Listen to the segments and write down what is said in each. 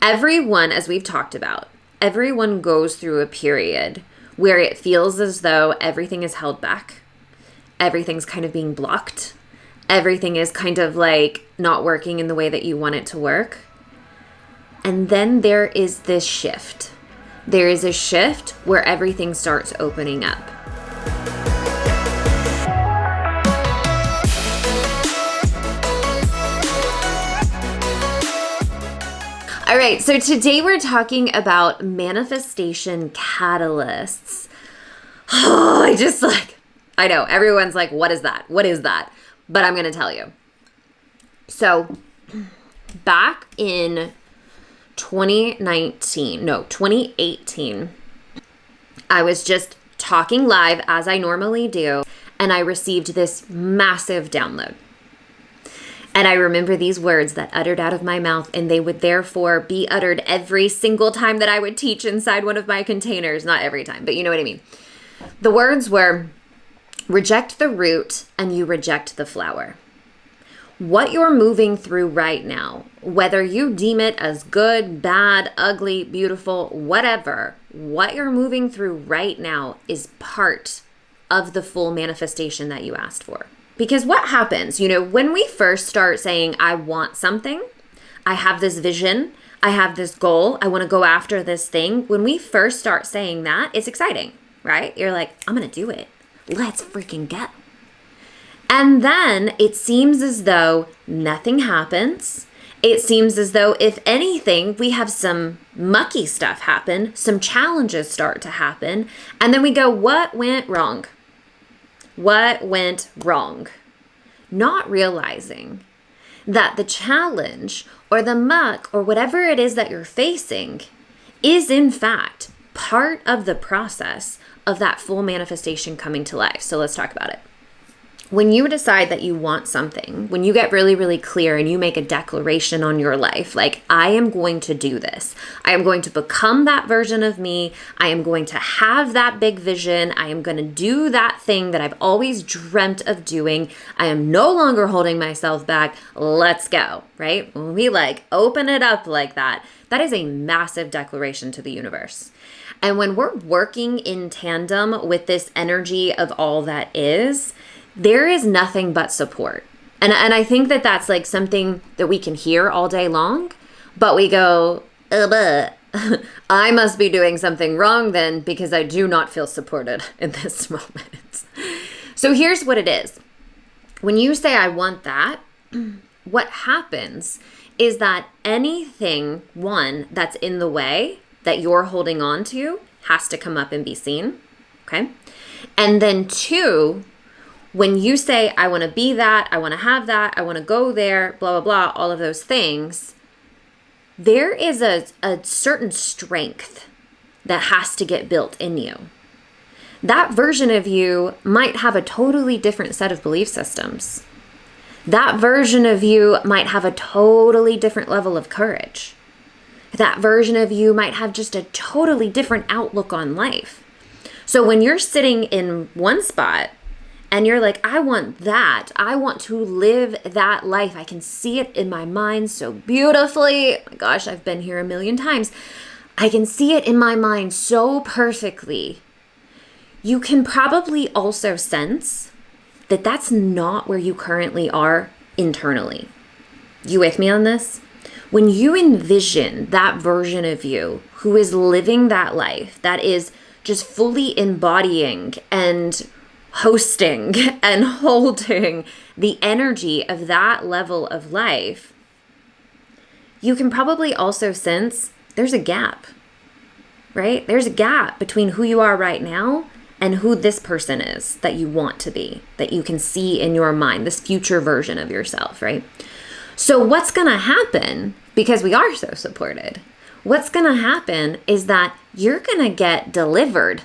Everyone, as we've talked about, everyone goes through a period where it feels as though everything is held back. Everything's kind of being blocked. Everything is kind of like not working in the way that you want it to work. And then there is this shift. There is a shift where everything starts opening up. All right, so today we're talking about manifestation catalysts. Oh, I know, everyone's like, what is that? What is that? But I'm going to tell you. So back in 2018, I was just talking live as I normally do, and I received this massive download. And I remember these words that uttered out of my mouth, and they would therefore be uttered every single time that I would teach inside one of my containers. Not every time, but you know what I mean. The words were, reject the root and you reject the flower. What you're moving through right now, whether you deem it as good, bad, ugly, beautiful, whatever, what you're moving through right now is part of the full manifestation that you asked for. Because what happens, when we first start saying, I want something, I have this vision, I have this goal, I want to go after this thing. When we first start saying that, it's exciting, right? You're like, I'm going to do it. Let's freaking go. And then it seems as though nothing happens. It seems as though, if anything, we have some mucky stuff happen, some challenges start to happen, and then we go, what went wrong? What went wrong? Not realizing that the challenge or the muck or whatever it is that you're facing is in fact part of the process of that full manifestation coming to life. So let's talk about it. When you decide that you want something, when you get really, really clear and you make a declaration on your life, like, I am going to do this. I am going to become that version of me. I am going to have that big vision. I am going to do that thing that I've always dreamt of doing. I am no longer holding myself back. Let's go, right? When we open it up like that, that is a massive declaration to the universe. And when we're working in tandem with this energy of all that is, there is nothing but support. And I think that that's something that we can hear all day long, but we go, I must be doing something wrong then, because I do not feel supported in this moment. So here's what it is. When you say, I want that, what happens is that anything, one, that's in the way that you're holding on to has to come up and be seen, okay? And then two, when you say, I want to be that, I want to have that, I want to go there, blah, blah, blah, all of those things, there is a certain strength that has to get built in you. That version of you might have a totally different set of belief systems. That version of you might have a totally different level of courage. That version of you might have just a totally different outlook on life. So when you're sitting in one spot, and you're like, I want that. I want to live that life. I can see it in my mind so beautifully. Oh my gosh, I've been here a million times. I can see it in my mind so perfectly. You can probably also sense that that's not where you currently are internally. You with me on this? When you envision that version of you who is living that life, that is just fully embodying and hosting and holding the energy of that level of life, you can probably also sense there's a gap, right? There's a gap between who you are right now and who this person is that you want to be, that you can see in your mind, this future version of yourself, right? So what's going to happen, because we are so supported, what's going to happen is that you're going to get delivered,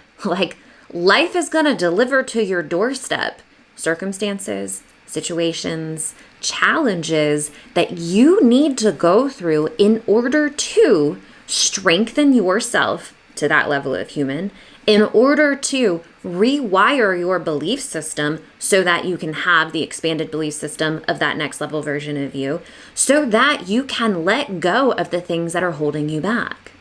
life is going to deliver to your doorstep circumstances, situations, challenges that you need to go through in order to strengthen yourself to that level of human in order to rewire your belief system so that you can have the expanded belief system of that next level version of you, so that you can let go of the things that are holding you back.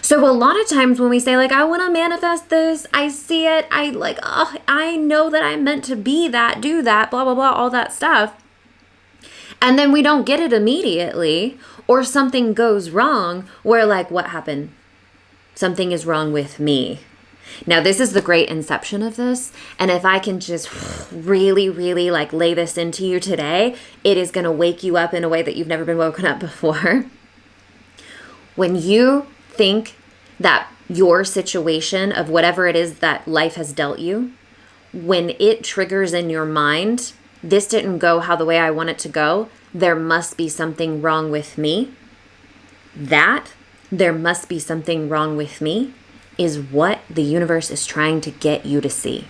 So a lot of times when we say like, I want to manifest this, I see it, I know that I'm meant to be that, do that, blah, blah, blah, all that stuff. And then we don't get it immediately, or something goes wrong. We're like, what happened? Something is wrong with me. Now, this is the great inception of this. And if I can just really, really like lay this into you today, it is going to wake you up in a way that you've never been woken up before. When you think that your situation of whatever it is that life has dealt you, when it triggers in your mind, this didn't go how the way I want it to go, there must be something wrong with me. That there must be something wrong with me is what the universe is trying to get you to see.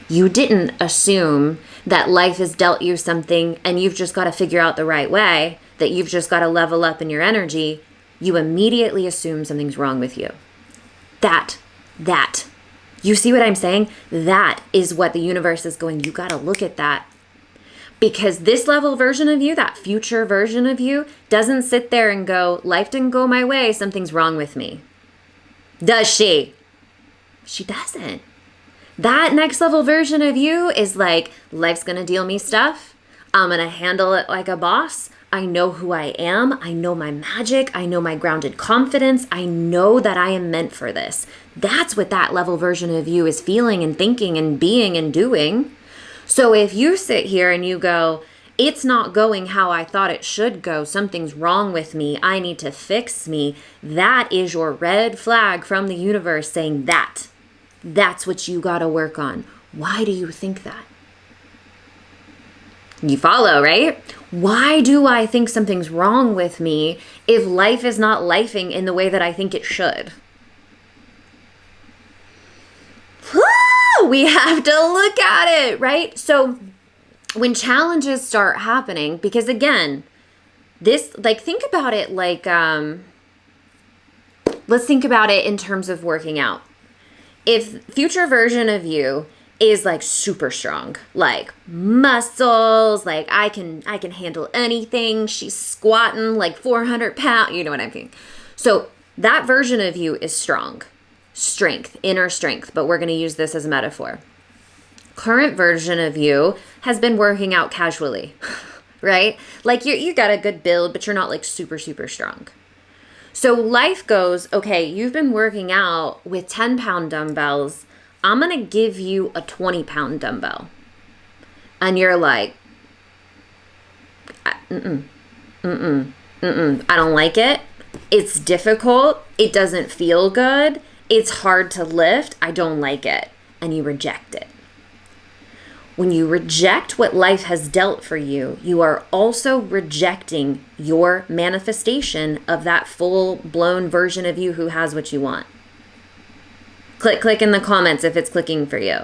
You didn't assume that life has dealt you something and you've just got to figure out the right way, that you've just got to level up in your energy. You immediately assume something's wrong with you. That. You see what I'm saying? That is what the universe is going, you got to look at that. Because this level version of you, that future version of you, doesn't sit there and go, life didn't go my way, something's wrong with me. Does she? She doesn't. That next level version of you is like, life's going to deal me stuff. I'm going to handle it like a boss. I know who I am. I know my magic. I know my grounded confidence. I know that I am meant for this. That's what that level version of you is feeling and thinking and being and doing. So if you sit here and you go, it's not going how I thought it should go, something's wrong with me, I need to fix me, that is your red flag from the universe saying that's what you got to work on. Why do you think that? You follow, right? Why do I think something's wrong with me if life is not lifing in the way that I think it should? We have to look at it, right? So when challenges start happening, because again, this, like, think about it like, let's think about it in terms of working out. If future version of you is like super strong, like muscles, like I can handle anything. She's squatting like 400 pounds. You know what I'm saying? So that version of you is strong, strength, inner strength, but we're going to use this as a metaphor. Current version of you has been working out casually, right? Like you got a good build, but you're not like super, super strong. So life goes, okay, you've been working out with 10-pound dumbbells. I'm going to give you a 20-pound dumbbell. And you're like, I don't like it. It's difficult. It doesn't feel good. It's hard to lift. I don't like it. And you reject it. When you reject what life has dealt for you, you are also rejecting your manifestation of that full-blown version of you who has what you want. Click in the comments if it's clicking for you.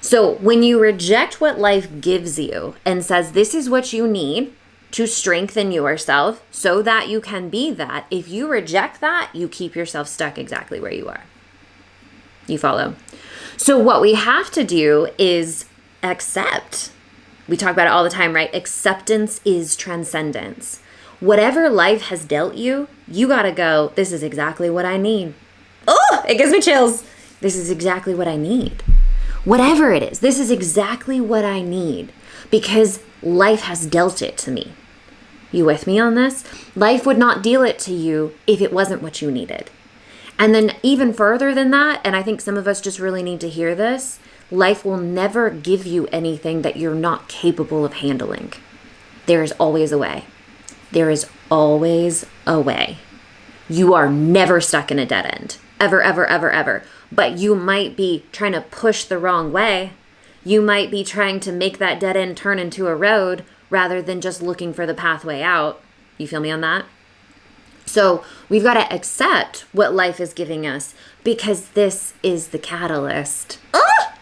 So when you reject what life gives you and says this is what you need to strengthen yourself so that you can be that, if you reject that, you keep yourself stuck exactly where you are. You follow? So what we have to do is accept. We talk about it all the time, right? Acceptance is transcendence. Whatever life has dealt you, you gotta go, this is exactly what I need. Oh, it gives me chills. This is exactly what I need. Whatever it is, this is exactly what I need because life has dealt it to me. You with me on this? Life would not deal it to you if it wasn't what you needed. And then even further than that, and I think some of us just really need to hear this, life will never give you anything that you're not capable of handling. There is always a way. There is always a way. You are never stuck in a dead end. Ever, ever, ever, ever. But you might be trying to push the wrong way. You might be trying to make that dead end turn into a road rather than just looking for the pathway out. You feel me on that? So we've got to accept what life is giving us because this is the catalyst.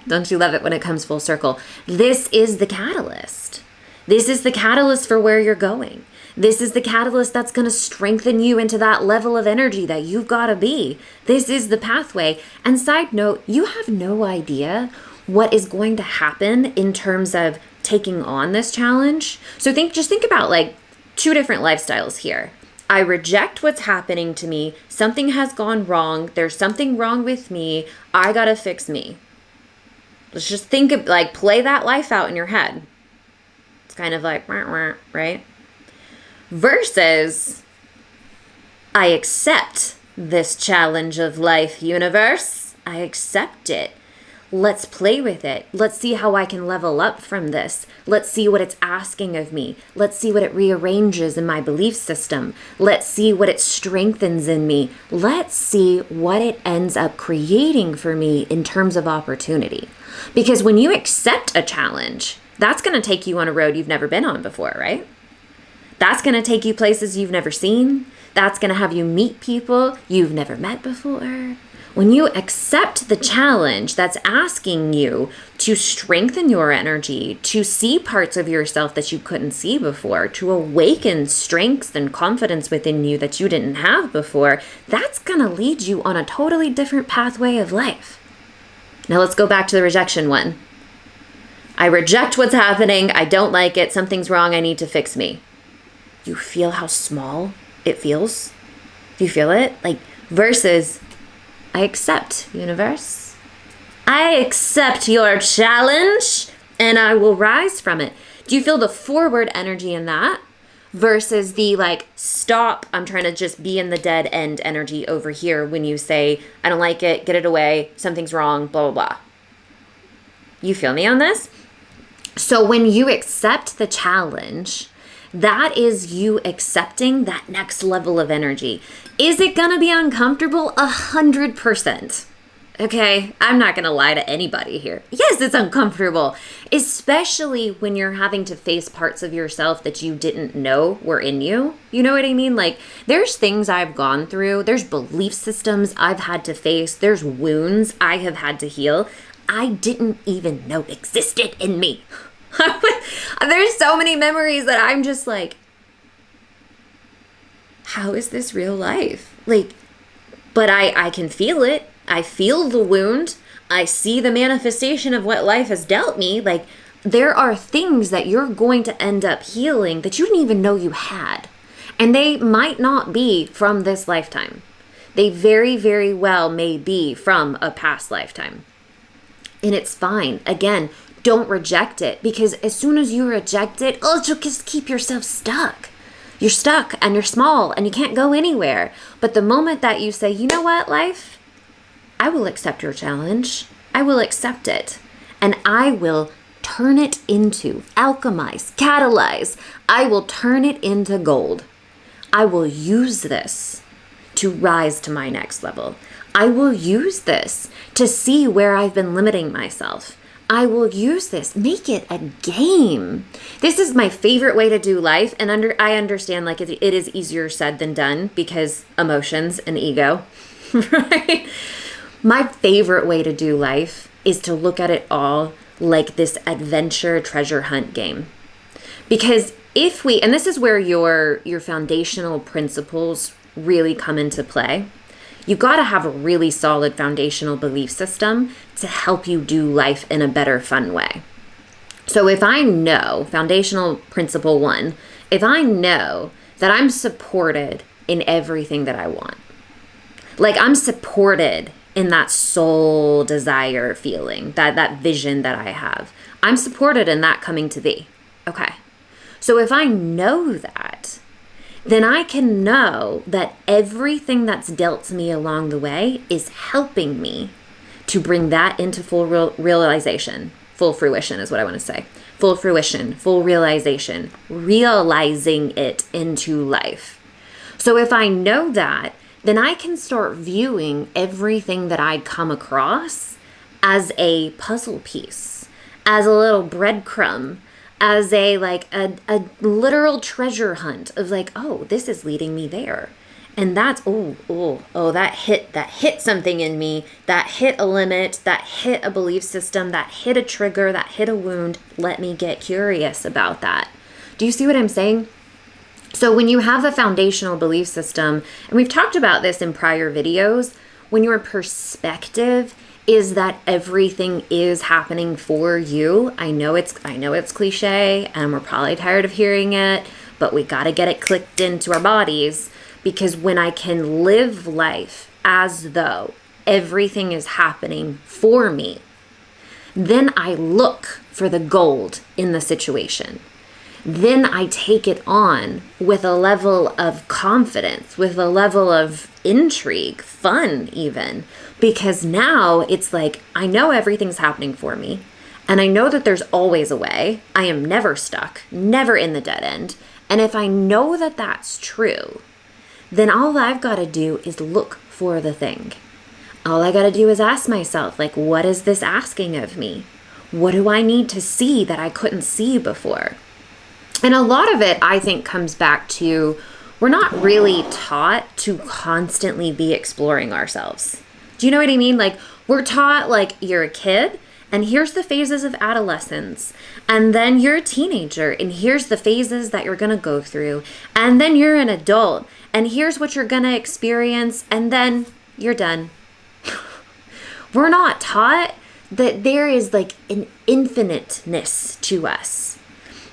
Don't you love it when it comes full circle? This is the catalyst. This is the catalyst for where you're going. This is the catalyst that's going to strengthen you into that level of energy that you've got to be. This is the pathway. And side note, you have no idea what is going to happen in terms of taking on this challenge. So just think about like two different lifestyles here. I reject what's happening to me. Something has gone wrong. There's something wrong with me. I got to fix me. Let's just think of like, play that life out in your head. It's kind of like, right? Versus, I accept this challenge of life, universe. I accept it. Let's play with it. Let's see how I can level up from this. Let's see what it's asking of me. Let's see what it rearranges in my belief system. Let's see what it strengthens in me. Let's see what it ends up creating for me in terms of opportunity. Because when you accept a challenge, that's going to take you on a road you've never been on before, right? That's going to take you places you've never seen. That's going to have you meet people you've never met before. When you accept the challenge that's asking you to strengthen your energy, to see parts of yourself that you couldn't see before, to awaken strengths and confidence within you that you didn't have before, that's going to lead you on a totally different pathway of life. Now let's go back to the rejection one. I reject what's happening. I don't like it. Something's wrong. I need to fix me. You feel how small it feels? Do you feel it? Like, versus, I accept, universe. I accept your challenge and I will rise from it. Do you feel the forward energy in that versus the like, stop, I'm trying to just be in the dead end energy over here when you say, I don't like it, get it away, something's wrong, blah, blah, blah. You feel me on this? So when you accept the challenge, that is you accepting that next level of energy. Is it going to be uncomfortable? 100%. Okay, I'm not going to lie to anybody here. Yes, it's uncomfortable, especially when you're having to face parts of yourself that you didn't know were in you. You know what I mean? Like, there's things I've gone through. There's belief systems I've had to face. There's wounds I have had to heal. I didn't even know existed in me. There's so many memories that I'm just like, how is this real life? Like, but I can feel it. I feel the wound. I see the manifestation of what life has dealt me. Like, there are things that you're going to end up healing that you didn't even know you had. And they might not be from this lifetime. They very, very well may be from a past lifetime. And it's fine. Again, don't reject it, because as soon as you reject it, you'll just keep yourself stuck. You're stuck and you're small and you can't go anywhere. But the moment that you say, you know what, life? I will accept your challenge. I will accept it. And I will turn it into, alchemize, catalyze. I will turn it into gold. I will use this to rise to my next level. I will use this to see where I've been limiting myself. I will use this, make it a game. This is my favorite way to do life. And I understand like it is easier said than done because emotions and ego, right? My favorite way to do life is to look at it all like this adventure treasure hunt game. Because if we, and this is where your foundational principles really come into play. You've got to have a really solid foundational belief system to help you do life in a better, fun way. So if I know, foundational principle 1, if I know that I'm supported in everything that I want, like I'm supported in that soul desire feeling, that vision that I have, I'm supported in that coming to be. Okay. So if I know that, then I can know that everything that's dealt to me along the way is helping me to bring that into full realization. Full fruition is what I want to say. Full fruition, full realization, realizing it into life. So if I know that, then I can start viewing everything that I come across as a puzzle piece, as a little breadcrumb, as a literal treasure hunt of like, oh, this is leading me there. And that's, that hit something in me, that hit a limit, that hit a belief system, that hit a trigger, that hit a wound. Let me get curious about that. Do you see what I'm saying? So when you have a foundational belief system, and we've talked about this in prior videos, when your perspective is that everything is happening for you. I know it's cliche and we're probably tired of hearing it, but we got to get it clicked into our bodies, because when I can live life as though everything is happening for me, then I look for the gold in the situation. Then I take it on with a level of confidence, with a level of intrigue, fun even, because now it's like, I know everything's happening for me, and I know that there's always a way. I am never stuck, never in the dead end. And if I know that that's true, then all I've got to do is look for the thing. All I got to do is ask myself, like, what is this asking of me? What do I need to see that I couldn't see before? And a lot of it, I think, comes back to, we're not really taught to constantly be exploring ourselves. Do you know what I mean? Like, we're taught, like, you're a kid, and here's the phases of adolescence. And then you're a teenager, and here's the phases that you're going to go through. And then you're an adult, and here's what you're going to experience, and then you're done. We're not taught that there is, like, an infiniteness to us.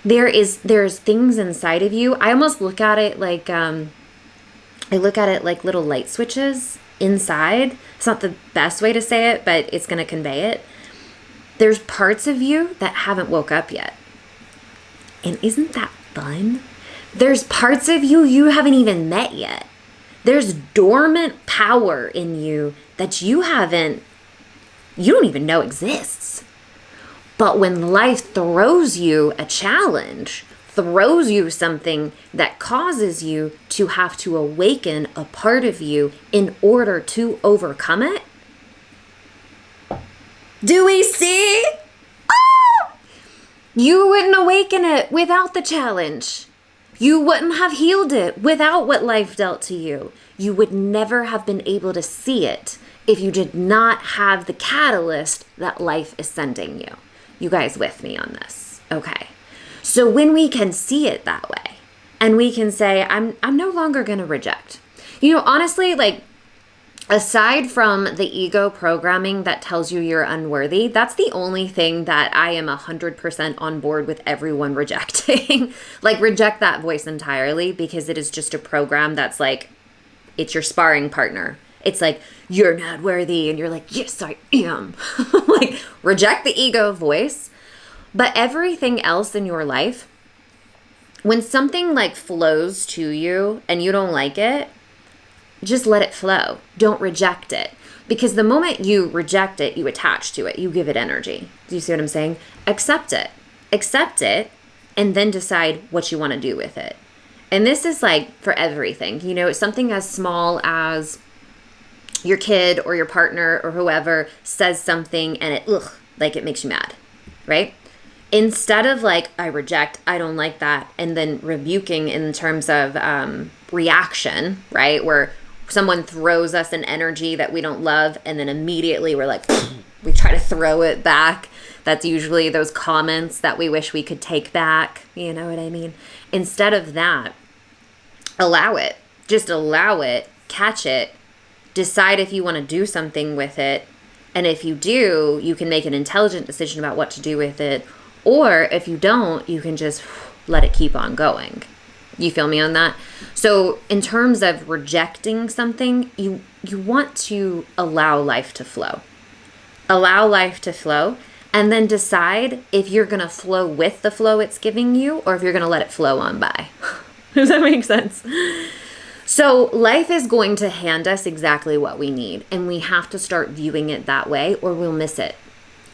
There's things inside of you. I almost look at it like, little light switches inside. It's not the best way to say it, but it's going to convey it. There's parts of you that haven't woke up yet. And isn't that fun? There's parts of you haven't even met yet. There's dormant power in you that you don't even know exists. But when life throws you a challenge, throws you something that causes you to have to awaken a part of you in order to overcome it, do we see? Oh! You wouldn't awaken it without the challenge. You wouldn't have healed it without what life dealt to you. You would never have been able to see it if you did not have the catalyst that life is sending you. You guys with me on this? Okay. So when we can see it that way, and we can say, I'm no longer going to reject. You know, honestly, like, aside from the ego programming that tells you you're unworthy, that's the only thing that I am 100% on board with everyone rejecting. Like, reject that voice entirely, because it is just a program that's like, it's your sparring partner. It's like, you're not worthy. And you're like, yes, I am. Like, reject the ego voice. But everything else in your life, when something like flows to you and you don't like it, just let it flow. Don't reject it. Because the moment you reject it, you attach to it. You give it energy. Do you see what I'm saying? Accept it. Accept it, and then decide what you want to do with it. And this is like for everything. You know, it's something as small as your kid or your partner or whoever says something and it makes you mad, right? Instead of like, I reject, I don't like that, and then rebuking in terms of reaction, right? Where someone throws us an energy that we don't love, and then immediately we're like, we try to throw it back. That's usually those comments that we wish we could take back. You know what I mean? Instead of that, allow it. Just allow it, catch it, decide if you want to do something with it. And if you do, you can make an intelligent decision about what to do with it. Or if you don't, you can just let it keep on going. You feel me on that? So in terms of rejecting something, you want to allow life to flow. Allow life to flow, and then decide if you're going to flow with the flow it's giving you, or if you're going to let it flow on by. Does that make sense? So life is going to hand us exactly what we need, and we have to start viewing it that way, or we'll miss it.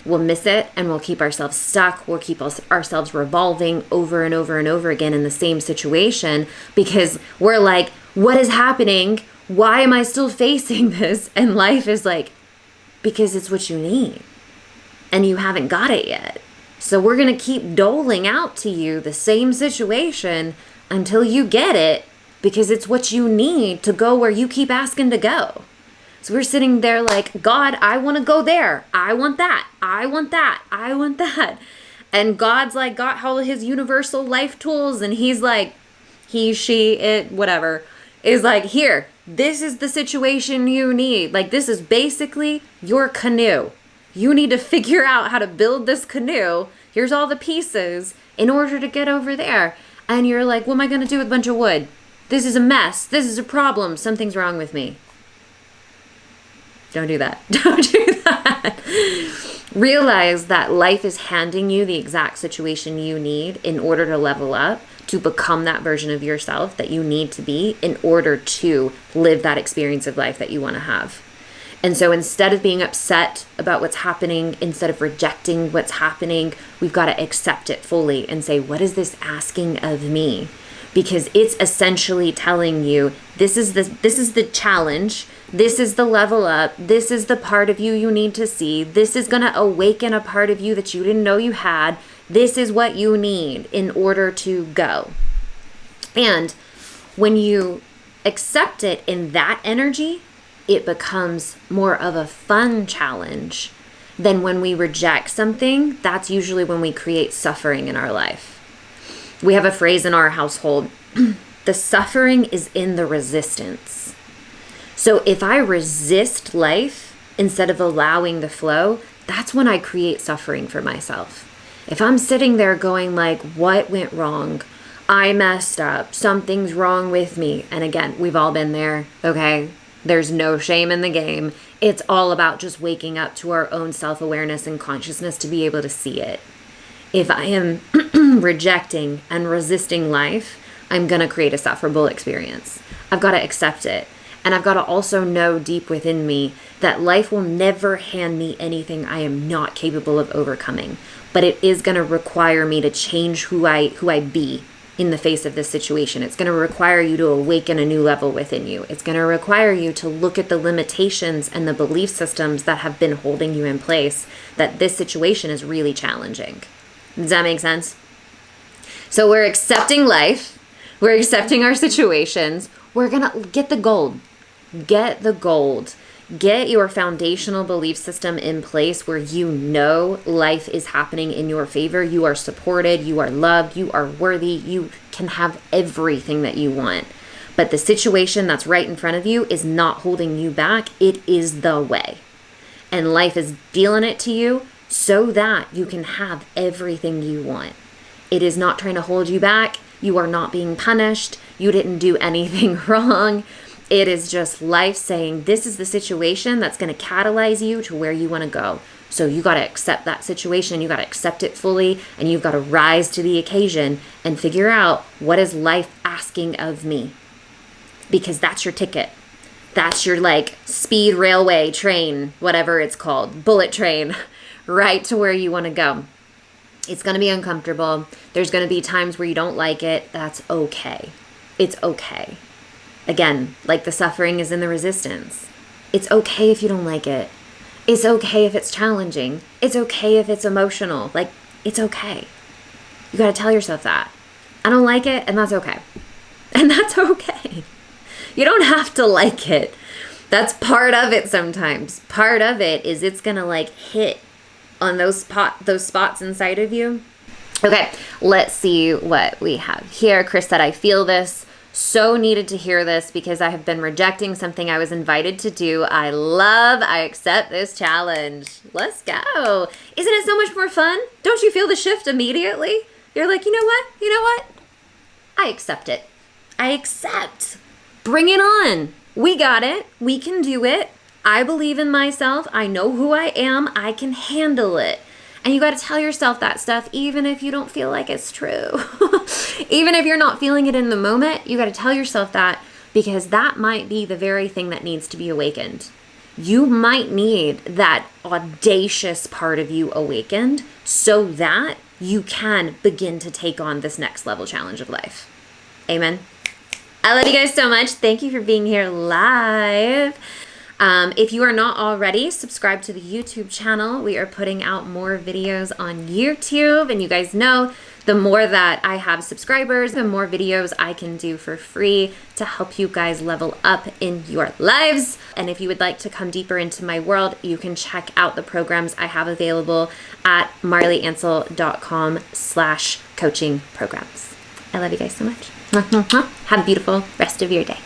We'll miss it, and we'll keep ourselves stuck. We'll keep ourselves revolving over and over and over again in the same situation, because we're like, what is happening? Why am I still facing this? And life is like, because it's what you need, and you haven't got it yet. So we're going to keep doling out to you the same situation until you get it, because it's what you need to go where you keep asking to go. So we're sitting there like, God, I want to go there. I want that. I want that. I want that. And God's like got all of his universal life tools, and he's like, he, she, it, whatever, is like, here, this is the situation you need. Like, this is basically your canoe. You need to figure out how to build this canoe. Here's all the pieces in order to get over there. And you're like, what am I going to do with a bunch of wood? This is a mess. This is a problem. Something's wrong with me. Don't do that. Don't do that. Realize that life is handing you the exact situation you need in order to level up, to become that version of yourself that you need to be in order to live that experience of life that you want to have. And so instead of being upset about what's happening, instead of rejecting what's happening, we've got to accept it fully and say, what is this asking of me? Because it's essentially telling you, this is the challenge. This is the level up. This is the part of you you need to see. This is going to awaken a part of you that you didn't know you had. This is what you need in order to go. And when you accept it in that energy, it becomes more of a fun challenge than when we reject something. That's usually when we create suffering in our life. We have a phrase in our household, the suffering is in the resistance. So if I resist life instead of allowing the flow, that's when I create suffering for myself. If I'm sitting there going like, what went wrong? I messed up. Something's wrong with me. And again, we've all been there, okay? There's no shame in the game. It's all about just waking up to our own self-awareness and consciousness to be able to see it. If I am rejecting and resisting life, I'm going to create a sufferable experience. I've got to accept it. And I've got to also know deep within me that life will never hand me anything I am not capable of overcoming. But it is going to require me to change who I be in the face of this situation. It's going to require you to awaken a new level within you. It's going to require you to look at the limitations and the belief systems that have been holding you in place, that this situation is really challenging. Does that make sense? So we're accepting life. We're accepting our situations. We're going to get the gold. Get the gold. Get your foundational belief system in place where you know life is happening in your favor. You are supported. You are loved. You are worthy. You can have everything that you want. But the situation that's right in front of you is not holding you back. It is the way. And life is dealing it to you so that you can have everything you want. It is not trying to hold you back. You are not being punished. You didn't do anything wrong. It is just life saying, this is the situation that's going to catalyze you to where you want to go. So you got to accept that situation. You got to accept it fully, and you've got to rise to the occasion and figure out, what is life asking of me? Because that's your ticket. That's your like speed railway train, whatever it's called, bullet train, right to where you want to go. It's going to be uncomfortable. There's going to be times where you don't like it. That's okay. It's okay. Again, like the suffering is in the resistance. It's okay if you don't like it. It's okay if it's challenging. It's okay if it's emotional. Like, it's okay. You got to tell yourself that. I don't like it, and that's okay. And that's okay. You don't have to like it. That's part of it sometimes. Part of it is it's going to like hit on those spots inside of you. Okay, let's see what we have here. Chris said, I feel this. So needed to hear this because I have been rejecting something I was invited to do. I accept this challenge. Let's go. Isn't it so much more fun? Don't you feel the shift immediately? You're like, you know what? I accept it. I accept. Bring it on. We got it. We can do it. I believe in myself. I know who I am. I can handle it. And you got to tell yourself that stuff even if you don't feel like it's true. Even if you're not feeling it in the moment, you got to tell yourself that, because that might be the very thing that needs to be awakened. You might need that audacious part of you awakened so that you can begin to take on this next level challenge of life. Amen. I love you guys so much. Thank you for being here live. If you are not already, subscribe to the YouTube channel. We are putting out more videos on YouTube, and you guys know the more that I have subscribers, the more videos I can do for free to help you guys level up in your lives. And if you would like to come deeper into my world, you can check out the programs I have available at marlyansel.com/coaching programs. I love you guys so much. Have a beautiful rest of your day.